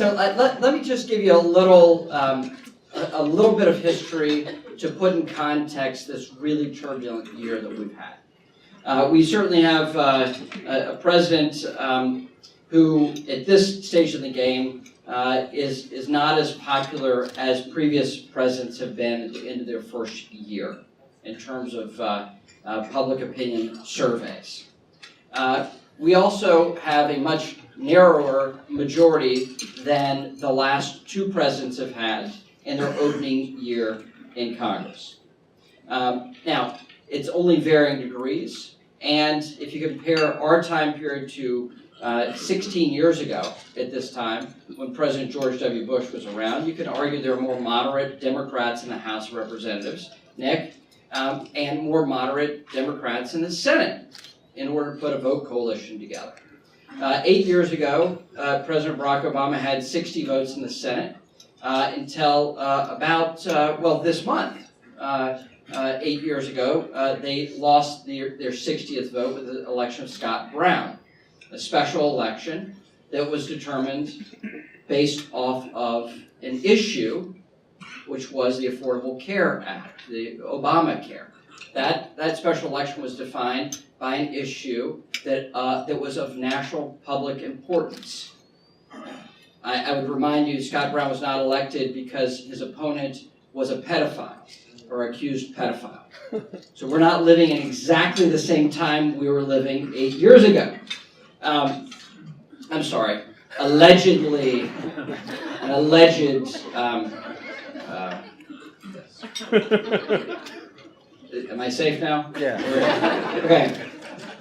So let me just give you a little bit of history to put in context this really turbulent year that we've had. We certainly have a president who, at this stage of the game, is not as popular as previous presidents have been at the end of their first year in terms of public opinion surveys. We also have a much narrower majority than the last two presidents have had in their opening year in Congress. Now, it's only varying degrees, and if you compare our time period to 16 years ago at this time, when President George W. Bush was around, you could argue there were more moderate Democrats in the House of Representatives, Nick, and more moderate Democrats in the Senate in order to put a vote coalition together. 8 years ago, President Barack Obama had 60 votes in the Senate until about this month. 8 years ago, they lost their 60th vote with the election of Scott Brown, a special election that was determined based off of an issue, which was the Affordable Care Act, the Obamacare. That special election was defined by an issue that was of national public importance. I would remind you, Scott Brown was not elected because his opponent was a pedophile or accused pedophile. So we're not living in exactly the same time we were living 8 years ago. I'm sorry, allegedly, an alleged, am I safe now? Yeah. Okay.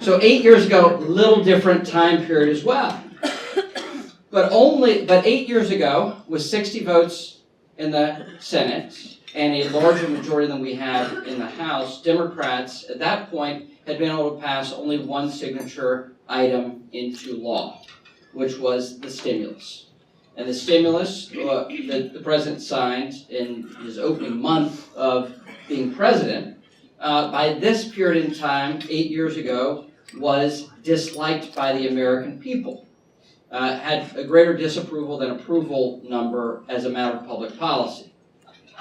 So 8 years ago, little different time period as well. But 8 years ago, with 60 votes in the Senate and a larger majority than we have in the House, Democrats at that point had been able to pass only one signature item into law, which was the stimulus. And the stimulus that the president signed in his opening month of being president, by this period in time, 8 years ago, was disliked by the American people. Had a greater disapproval than approval number as a matter of public policy.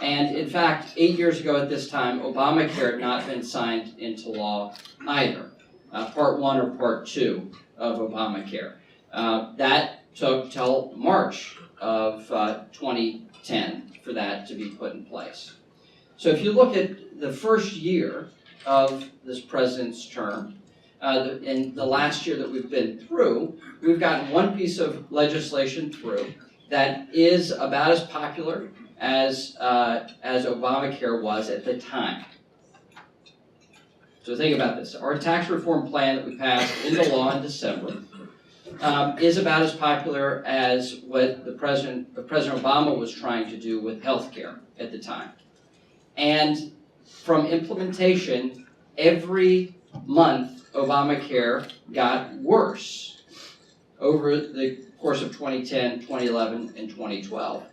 And in fact, 8 years ago at this time, Obamacare had not been signed into law either. Part 1 or Part 2 of Obamacare. That took till March of 2010 for that to be put in place. So if you look at the first year of this president's term, in the last year that we've been through, we've gotten one piece of legislation through that is about as popular as Obamacare was at the time. So think about this. Our tax reform plan that we passed into law in December is about as popular as what President Obama was trying to do with health care at the time. And from implementation, every month Obamacare got worse over the course of 2010, 2011, and 2012.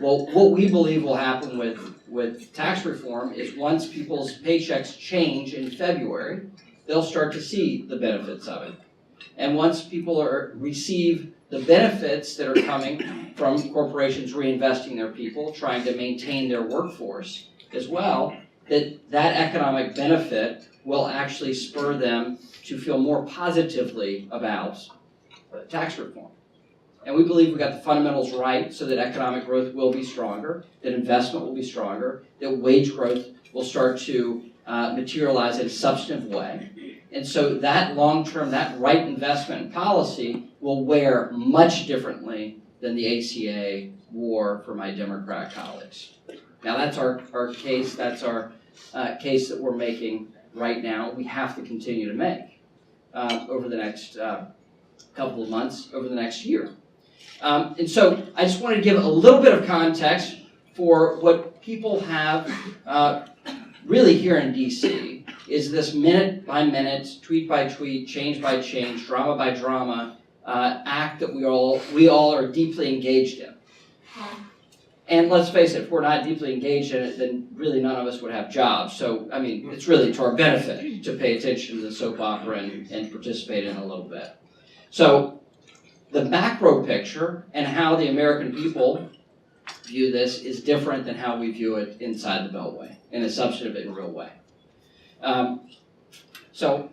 Well, what we believe will happen with tax reform is once people's paychecks change in February, they'll start to see the benefits of it. And once people receive the benefits that are coming from corporations reinvesting their people, trying to maintain their workforce as well, that economic benefit will actually spur them to feel more positively about tax reform. And we believe we've got the fundamentals right so that economic growth will be stronger, that investment will be stronger, that wage growth will start to materialize in a substantive way. And so that long-term, that right investment policy will wear much differently than the ACA wore for my Democrat colleagues. Now that's our case, that's our case that we're making right now. We have to continue to make over the next couple of months, over the next year. And so I just wanted to give a little bit of context for what people have really here in DC is this minute by minute, tweet by tweet, change by change, drama by drama act that we all are deeply engaged in. And let's face it, if we're not deeply engaged in it, then really none of us would have jobs. So, I mean, it's really to our benefit to pay attention to the soap opera and participate in it a little bit. So, The macro picture and how the American people view this is different than how we view it inside the Beltway, in a substantive and real way. So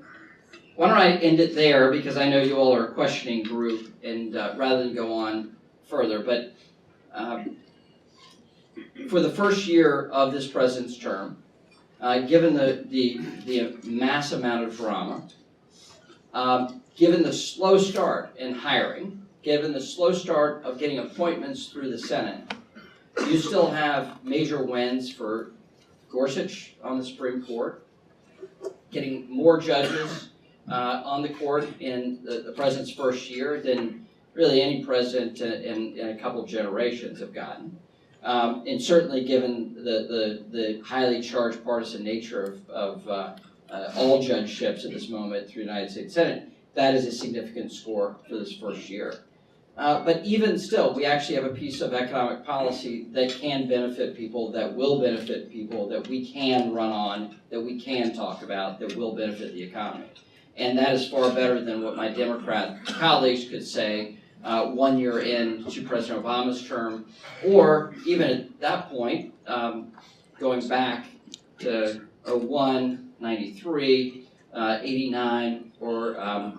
why don't I end it there, because I know you all are a questioning group, and rather than go on further, but for the first year of this president's term, given the mass amount of drama, given the slow start in hiring, given the slow start of getting appointments through the Senate, you still have major wins for Gorsuch on the Supreme Court, getting more judges on the court in the president's first year than really any president in a couple of generations have gotten. And certainly given the highly charged partisan nature of all judgeships at this moment through the United States Senate, that is a significant score for this first year. But even still, we actually have a piece of economic policy that can benefit people, that will benefit people, that we can run on, that we can talk about, that will benefit the economy. And that is far better than what my Democrat colleagues could say 1 year into President Obama's term, or even at that point, going back to 01, 93, 89, or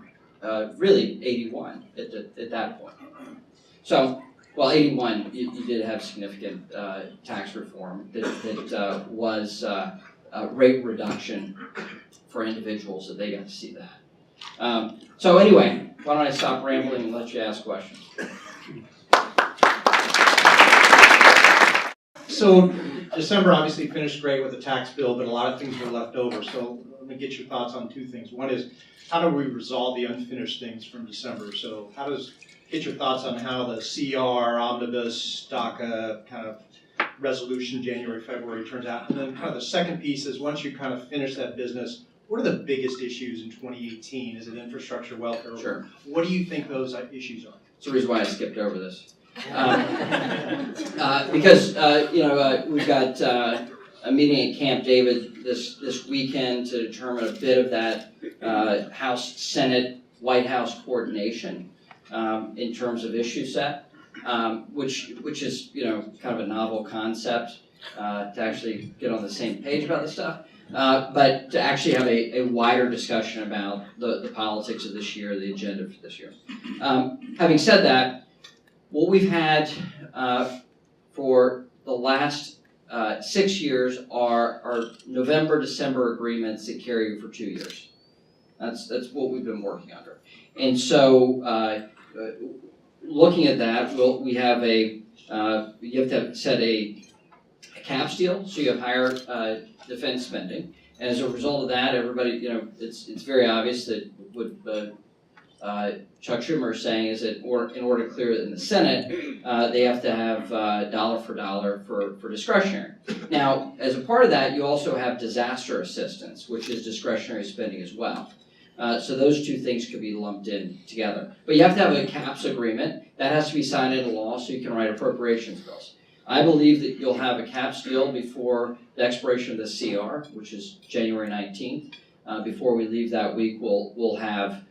really 81 at that point. So, well, 81, you did have significant tax reform that was rate reduction for individuals, that they got to see that. So anyway, why don't I stop rambling and let you ask questions? So December obviously finished great with the tax bill, but a lot of things were left over. So let me get your thoughts on two things. One is, how do we resolve the unfinished things from December? So get your thoughts on how the CR, Omnibus, DACA kind of resolution, January, February turns out. And then kind of the second piece is, once you kind of finish that business, what are the biggest issues in 2018? Is it infrastructure, welfare? Sure. What do you think those issues are? That's the reason why I skipped over this. Because we've got a meeting at Camp David this weekend to determine a bit of that House, Senate, White House coordination in terms of issue set, which is kind of a novel concept to actually get on the same page about this stuff. But to actually have a wider discussion about the politics of this year, the agenda for this year. Having said that, what we've had for the last 6 years are November, December agreements that carry for 2 years. That's what we've been working under. And so looking at that, we have you have to set a caps deal, so you have higher defense spending. And as a result of that, everybody, it's very obvious that what Chuck Schumer is saying is that in order to clear it in the Senate, they have to have dollar for dollar for discretionary. Now, as a part of that, you also have disaster assistance, which is discretionary spending as well. So those two things could be lumped in together. But you have to have a caps agreement. That has to be signed into law so you can write appropriations bills. I believe that you'll have a caps deal before the expiration of the CR, which is January 19th. Before we leave that week, we'll have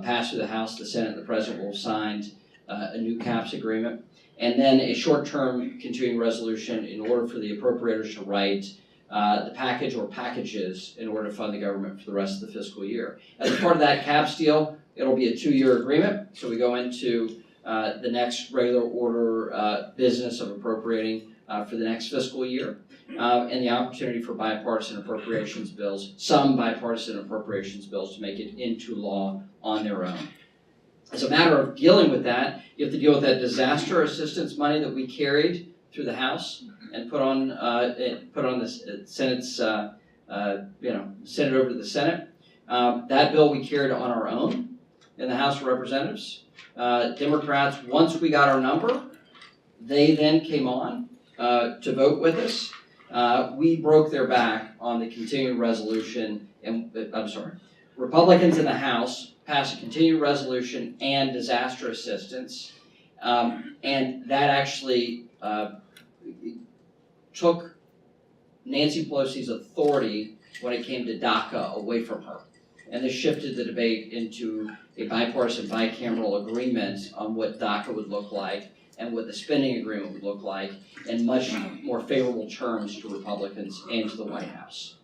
passed through the House, the Senate, and the President will have signed a new caps agreement. And then a short-term continuing resolution in order for the appropriators to write the package or packages in order to fund the government for the rest of the fiscal year. As part of that caps deal, it'll be a 2-year agreement. So we go into the next regular order business of appropriating for the next fiscal year, and the opportunity for bipartisan appropriations bills, some bipartisan appropriations bills, to make it into law on their own. As a matter of dealing with that, you have to deal with that disaster assistance money that we carried through the House and put on the Senate's, send it over to the Senate. That bill we carried on our own in the House of Representatives. Democrats, once we got our number, they then came on to vote with us. We broke their back on the continuing resolution, and Republicans in the House passed a continuing resolution and disaster assistance, and that actually took Nancy Pelosi's authority when it came to DACA away from her. And this shifted the debate into a bipartisan bicameral agreement on what DACA would look like and what the spending agreement would look like in much more favorable terms to Republicans and to the White House.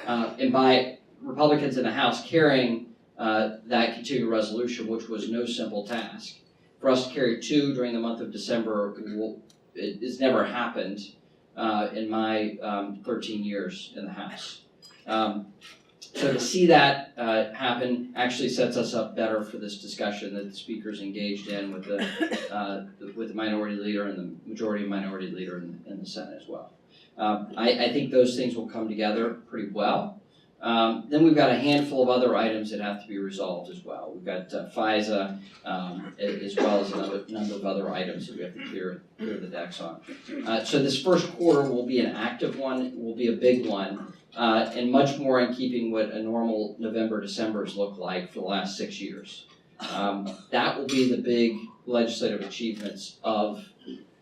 And by Republicans in the House carrying that continuing resolution, which was no simple task. For us to carry two during the month of December, it's never happened in my 13 years in the House. So to see that happen actually sets us up better for this discussion that the speaker's engaged in with the minority leader and the majority minority leader in the Senate as well. I think those things will come together pretty well. Then we've got a handful of other items that have to be resolved as well. We've got FISA as well as another number of other items that we have to clear the decks on. So this first quarter will be an active one, it will be a big one, and much more in keeping what a normal November, December's look like for the last 6 years. That will be the big legislative achievements of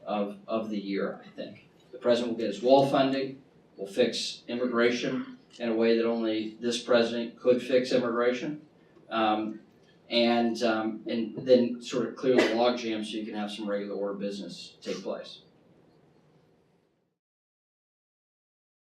the year, I think. The president will get his wall funding, will fix immigration in a way that only this president could fix immigration, and then sort of clear the logjam so you can have some regular order business take place.